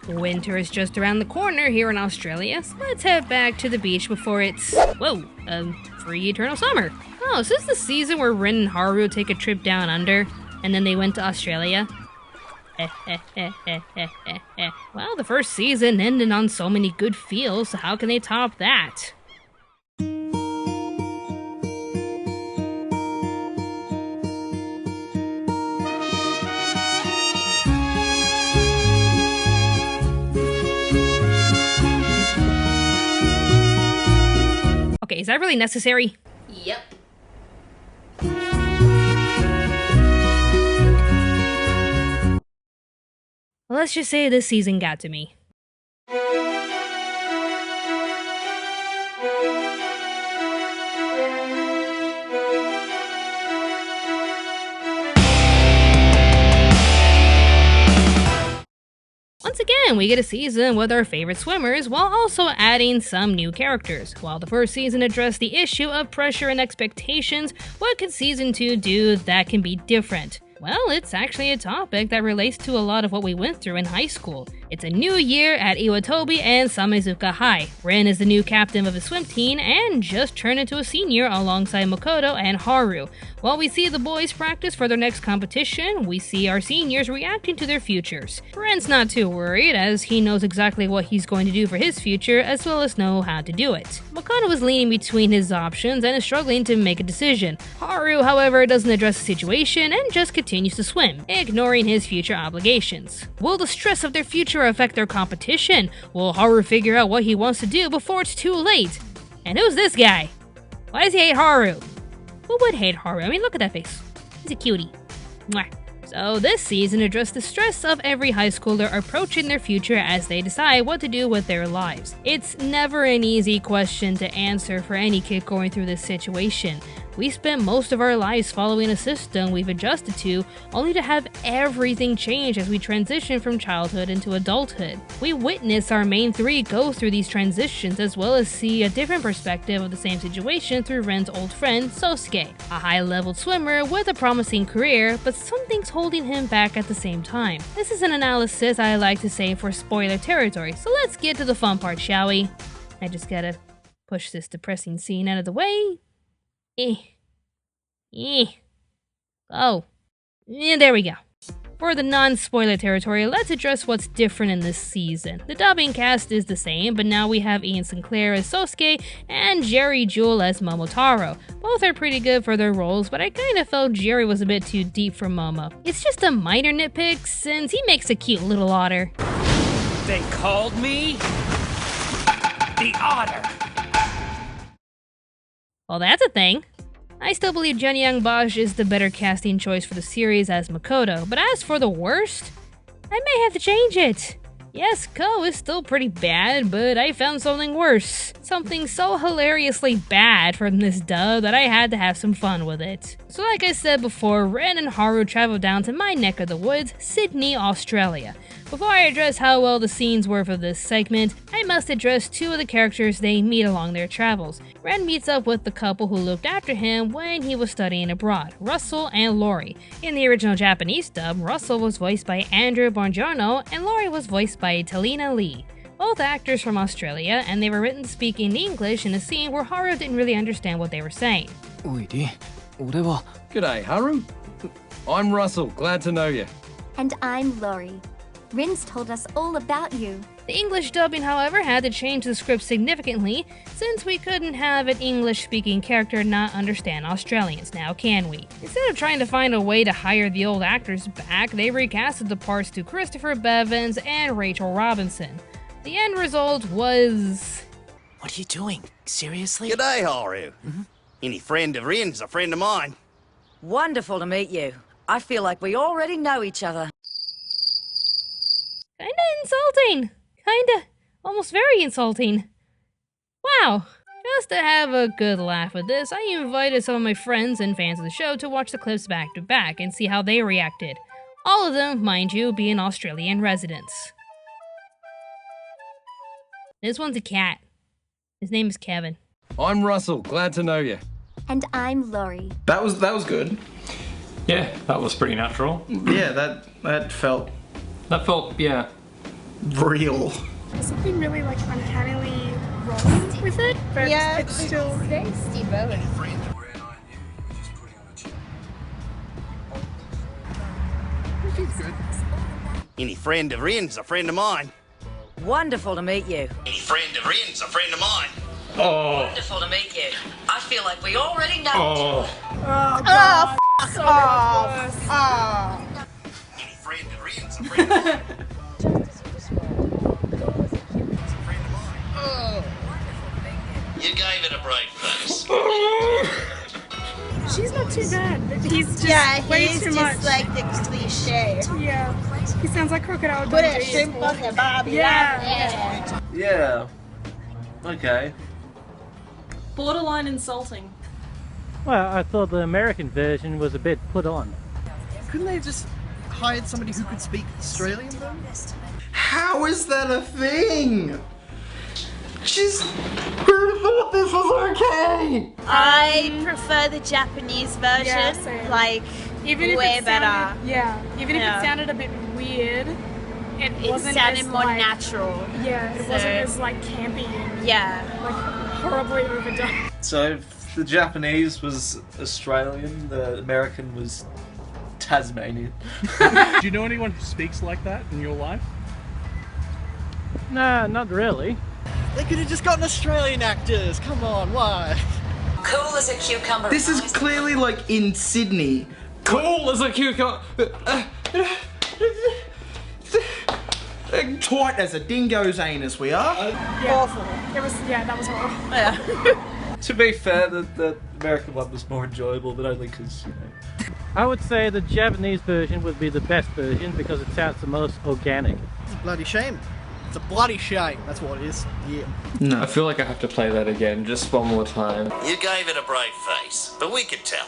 Winter is just around the corner here in Australia, so let's head back to the beach before it's, free eternal summer. Oh, so this is the season where Rin and Haru take a trip down under, and then they went to Australia? Well, the first season ended on so many good feels, so how can they top that? Okay, is that really necessary? Yep. Well, let's just say this season got to me. Once again, we get a season with our favorite swimmers while also adding some new characters. While the first season addressed the issue of pressure and expectations, what could season 2 do that can be different? Well, it's actually a topic that relates to a lot of what we went through in high school. It's a new year at Iwatobi and Samezuka High. Rin is the new captain of the swim team and just turned into a senior alongside Makoto and Haru. While we see the boys practice for their next competition, we see our seniors reacting to their futures. Rin's not too worried as he knows exactly what he's going to do for his future as well as know how to do it. Makoto is leaning between his options and is struggling to make a decision. Haru, however, doesn't address the situation and just continues to swim, ignoring his future obligations. Will the stress of their future affect their competition? Will Haru figure out what he wants to do before it's too late? And who's this guy? Why does he hate Haru? Who would hate Haru? I mean, look at that face. He's a cutie. Mwah. So this season addressed the stress of every high schooler approaching their future as they decide what to do with their lives. It's never an easy question to answer for any kid going through this situation. We spent most of our lives following a system we've adjusted to, only to have everything change as we transition from childhood into adulthood. We witness our main three go through these transitions as well as see a different perspective of the same situation through Ren's old friend, Sosuke, a high-level swimmer with a promising career, but something's holding him back at the same time. This is an analysis I like to save for spoiler territory, so let's get to the fun part, shall we? I just gotta push this depressing scene out of the way. Oh. There we go. For the non-spoiler territory, let's address what's different in this season. The dubbing cast is the same, but now we have Ian Sinclair as Sosuke and Jerry Jewell as Momotaro. Both are pretty good for their roles, but I kinda felt Jerry was a bit too deep for Momo. It's just a minor nitpick, since he makes a cute little otter. They called me the Otter. Well, that's a thing. I still believe Jenny Young Bosch is the better casting choice for the series as Makoto, but as for the worst, I may have to change it. Yes, Ko is still pretty bad, but I found something worse. Something so hilariously bad from this dub that I had to have some fun with it. So like I said before, Rin and Haru traveled down to my neck of the woods, Sydney, Australia. Before I address how well the scenes were for this segment, I must address two of the characters they meet along their travels. Ren meets up with the couple who looked after him when he was studying abroad, Russell and Lori. In the original Japanese dub, Russell was voiced by Andrew Bongiorno and Lori was voiced by Talina Lee. Both actors from Australia, and they were written speaking English in a scene where Haru didn't really understand what they were saying. G'day, Haru. I'm Russell, glad to know you. And I'm Lori. Rin's told us all about you. The English dubbing, however, had to change the script significantly, since we couldn't have an English-speaking character not understand Australians, now can we? Instead of trying to find a way to hire the old actors back, they recasted the parts to Christopher Bevins and Rachel Robinson. The end result was... What are you doing? Seriously? G'day, Haru. Any friend of Rin's a friend of mine. Wonderful to meet you. I feel like we already know each other. Kinda insulting. Almost very insulting. Wow. Just to have a good laugh with this, I invited some of my friends and fans of the show to watch the clips back to back and see how they reacted. All of them, mind you, being Australian residents. This one's a cat. His name is Kevin. I'm Russell, glad to know you. And I'm Lori. That was good. Yeah, that was pretty natural. Yeah, that felt... That felt, yeah, real. There's something really like uncannily wrong with it, but it's still very Steve Owen. Any friend of Rin's a friend of mine. Wonderful to meet you. Any friend of Rin's a friend of mine. Oh. Wonderful to meet you. I feel like we already know Oh. oh god. So much worse. Any friend of Rin's a friend of mine. You gave it a bright face. She's not too bad, but he's just way too much. Like the cliche. Yeah. He sounds like Crocodile Put Dundee. a shrimp on the barbie. Yeah. Yeah. Okay. Borderline insulting. Well, I thought the American version was a bit put on. Couldn't they have just hired somebody who could speak Australian though? How is that a thing? Just who thought this was okay? I prefer the Japanese version. Yeah, same. Like, Even if way it better. sounded, yeah. Even if it sounded a bit weird, it wasn't sounded as, more like, natural. Yeah, it wasn't as like campy and like horribly overdone. So if the Japanese was Australian, the American was Tasmanian. Do you know anyone who speaks like that in your life? Nah, not really. They could have just gotten Australian actors. Come on, why? Cool as a cucumber. This is clearly like in Sydney. Cool as a cucumber. Tight as a dingo's anus we are. Awful. It was, that was horrible. Yeah. To be fair, the American one was more enjoyable, but only because, you know. I would say the Japanese version would be the best version because it sounds the most organic. It's a bloody shame. It's a bloody shame. That's what it is. Yeah. No. I feel like I have to play that again, just one more time. You gave it a brave face, but we could tell.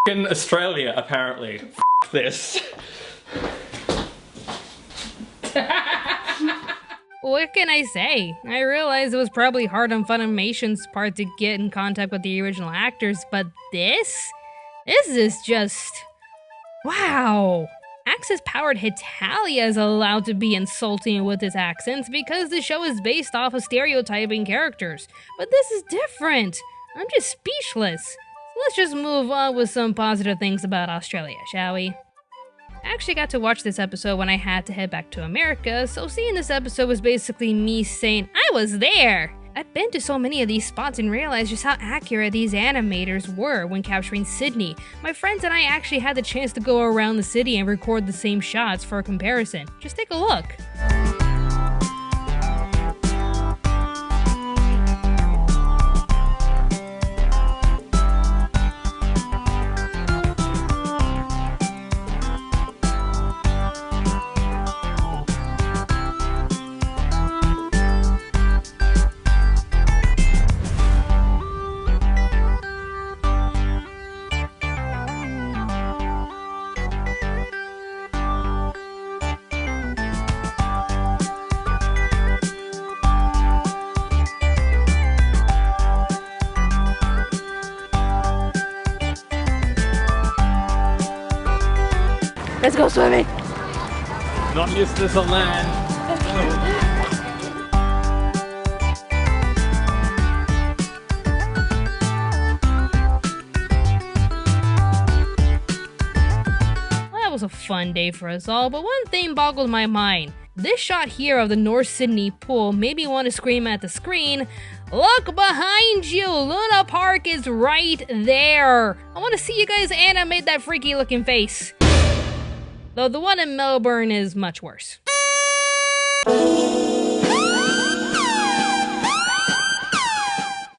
F***ing Australia, apparently. F*** this. What can I say? I realized it was probably hard on Funimation's part to get in contact with the original actors, but this is just... wow. Axis-powered Hitalia is allowed to be insulting with his accents because the show is based off of stereotyping characters. But this is different. I'm just speechless. So let's just move on with some positive things about Australia, shall we? I actually got to watch this episode when I had to head back to America, so seeing this episode was basically me saying, I was there! I've been to so many of these spots and realized just how accurate these animators were when capturing Sydney. My friends and I actually had the chance to go around the city and record the same shots for a comparison. Just take a look. Let's go swimming. Not used to this on land. That was a fun day for us all, but one thing boggled my mind. This shot here of the North Sydney pool made me want to scream at the screen, look behind you! Luna Park is right there! I want to see you guys animate that freaky looking face. Though the one in Melbourne is much worse.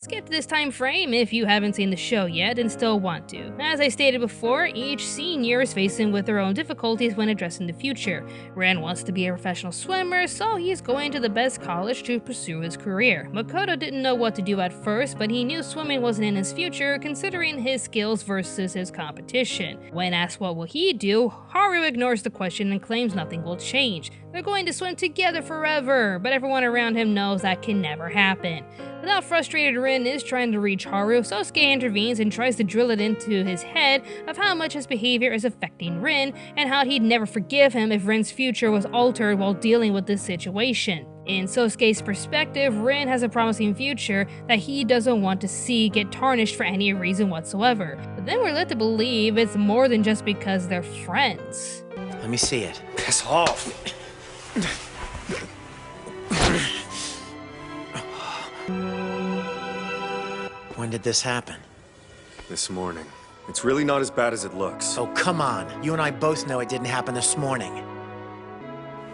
Skip to this time frame if you haven't seen the show yet and still want to. As I stated before, each senior is facing with their own difficulties when addressing the future. Ren wants to be a professional swimmer, so he's going to the best college to pursue his career. Makoto didn't know what to do at first, but he knew swimming wasn't in his future considering his skills versus his competition. When asked what will he do, Haru ignores the question and claims nothing will change. They're going to swim together forever, but everyone around him knows that can never happen. Without frustrated Rin is trying to reach Haru, Sosuke intervenes and tries to drill it into his head of how much his behavior is affecting Rin, and how he'd never forgive him if Rin's future was altered while dealing with this situation. In Sosuke's perspective, Rin has a promising future that he doesn't want to see get tarnished for any reason whatsoever. But then we're led to believe it's more than just because they're friends. Let me see it. Piss off. When did this happen? This morning. It's really not as bad as it looks. Oh, come on. You and I both know it didn't happen this morning.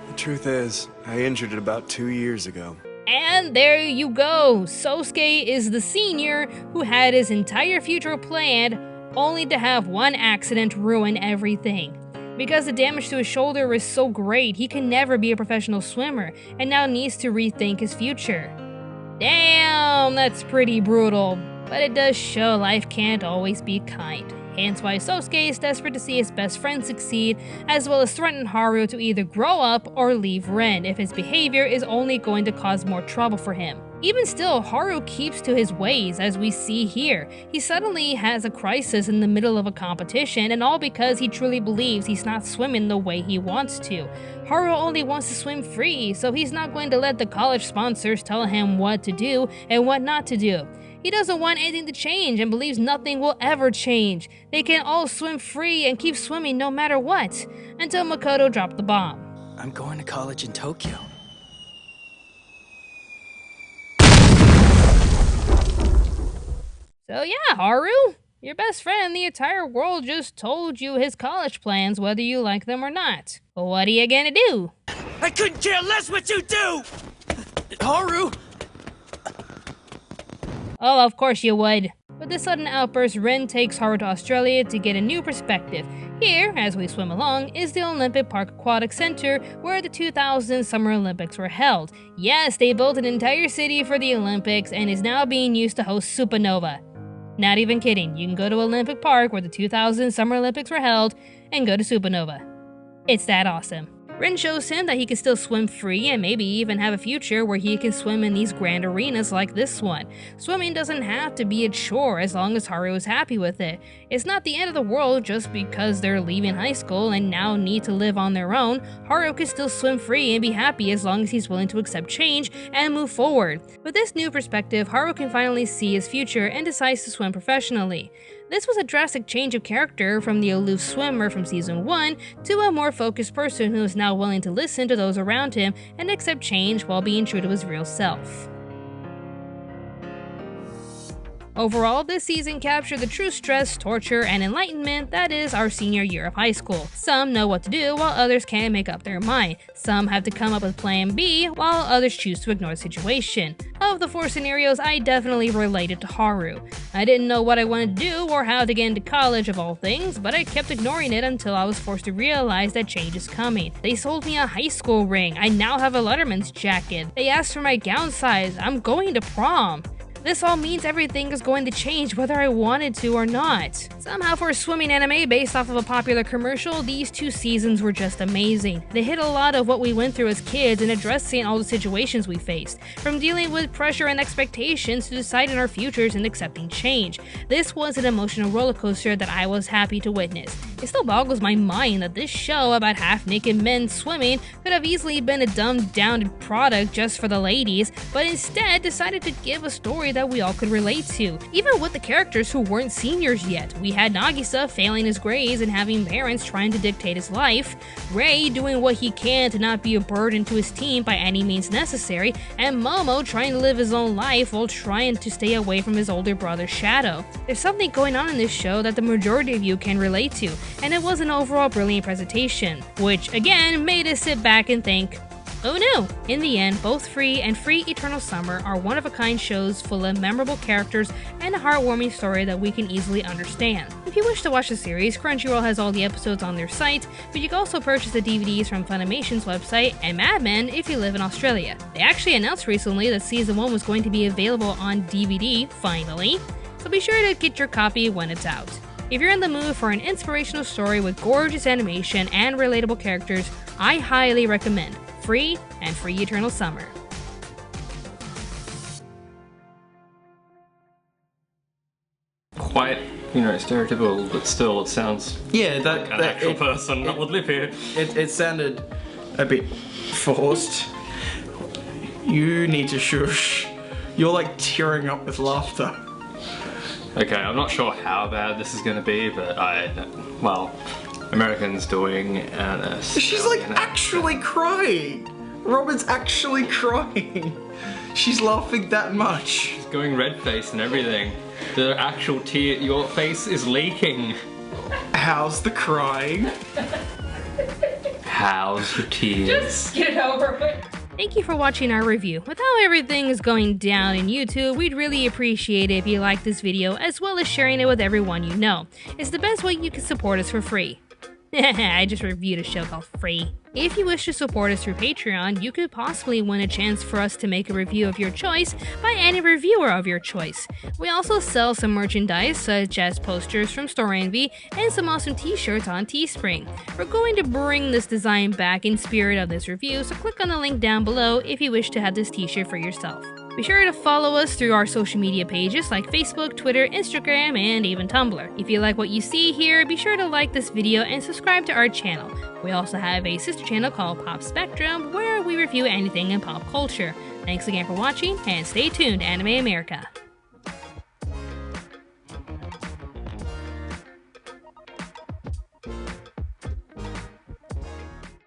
The truth is, I injured it about 2 years ago. And there you go! Sosuke is the senior who had his entire future planned, only to have one accident ruin everything. Because the damage to his shoulder was so great, he can never be a professional swimmer, and now needs to rethink his future. Damn, that's pretty brutal. But it does show life can't always be kind. Hence why Sosuke is desperate to see his best friend succeed, as well as threaten Haru to either grow up or leave Rin if his behavior is only going to cause more trouble for him. Even still, Haru keeps to his ways, as we see here. He suddenly has a crisis in the middle of a competition, and all because he truly believes he's not swimming the way he wants to. Haru only wants to swim free, so he's not going to let the college sponsors tell him what to do and what not to do. He doesn't want anything to change and believes nothing will ever change. They can all swim free and keep swimming no matter what, until Makoto dropped the bomb. I'm going to college in Tokyo. So yeah, Haru, your best friend in the entire world just told you his college plans whether you like them or not. What are you gonna do? I couldn't care less what you do! Haru! Oh, of course you would. With this sudden outburst, Rin takes Haru to Australia to get a new perspective. Here, as we swim along, is the Olympic Park Aquatic Center where the 2000 Summer Olympics were held. Yes, they built an entire city for the Olympics and is now being used to host Supernova. Not even kidding, you can go to Olympic Park where the 2000 Summer Olympics were held and go to Supernova. It's that awesome. Rin shows him that he can still swim free and maybe even have a future where he can swim in these grand arenas like this one. Swimming doesn't have to be a chore as long as Haru is happy with it. It's not the end of the world just because they're leaving high school and now need to live on their own. Haru can still swim free and be happy as long as he's willing to accept change and move forward. With this new perspective, Haru can finally see his future and decides to swim professionally. This was a drastic change of character from the aloof swimmer from season 1 to a more focused person who is now willing to listen to those around him and accept change while being true to his real self. Overall, this season captured the true stress, torture, and enlightenment that is our senior year of high school. Some know what to do while others can't make up their mind. Some have to come up with plan B while others choose to ignore the situation. Of the 4 scenarios, I definitely related to Haru. I didn't know what I wanted to do or how to get into college of all things, but I kept ignoring it until I was forced to realize that change is coming. They sold me a high school ring. I now have a Letterman's jacket. They asked for my gown size. I'm going to prom. This all means everything is going to change whether I wanted to or not. Somehow for a swimming anime based off of a popular commercial, these 2 seasons were just amazing. They hit a lot of what we went through as kids and addressing all the situations we faced, from dealing with pressure and expectations to deciding our futures and accepting change. This was an emotional roller coaster that I was happy to witness. It still boggles my mind that this show about half-naked men swimming could have easily been a dumbed-down product just for the ladies, but instead decided to give a story that we all could relate to, even with the characters who weren't seniors yet. We had Nagisa failing his grades and having parents trying to dictate his life, Rei doing what he can to not be a burden to his team by any means necessary, and Momo trying to live his own life while trying to stay away from his older brother's shadow. There's something going on in this show that the majority of you can relate to, and it was an overall brilliant presentation, which again made us sit back and think, oh no! In the end, both Free and Free Eternal Summer are one-of-a-kind shows full of memorable characters and a heartwarming story that we can easily understand. If you wish to watch the series, Crunchyroll has all the episodes on their site, but you can also purchase the DVDs from Funimation's website and Mad Men if you live in Australia. They actually announced recently that Season 1 was going to be available on DVD, finally, so be sure to get your copy when it's out. If you're in the mood for an inspirational story with gorgeous animation and relatable characters, I highly recommend free and free eternal summer. Quite, stereotypical, but still it sounds Yeah, like an actual person that would live here. It sounded a bit forced. You need to shush. You're like tearing up with laughter. Okay, I'm not sure how bad this is gonna be, but Americans doing an She's like actually crying. Robyn's actually crying. She's laughing that much. She's going red-faced and everything. The actual tear, your face is leaking. How's the crying? How's the tears? Just get over it. Thank you for watching our review. With how everything is going down in YouTube, we'd really appreciate it if you liked this video as well as sharing it with everyone you know. It's the best way you can support us for free. I just reviewed a show called Free. If you wish to support us through Patreon, you could possibly win a chance for us to make a review of your choice by any reviewer of your choice. We also sell some merchandise such as posters from Store Envy and some awesome t-shirts on Teespring. We're going to bring this design back in spirit of this review, so click on the link down below if you wish to have this t-shirt for yourself. Be sure to follow us through our social media pages like Facebook, Twitter, Instagram, and even Tumblr. If you like what you see here, be sure to like this video and subscribe to our channel. We also have a sister channel called Pop Spectrum where we review anything in pop culture. Thanks again for watching, and stay tuned, Anime America.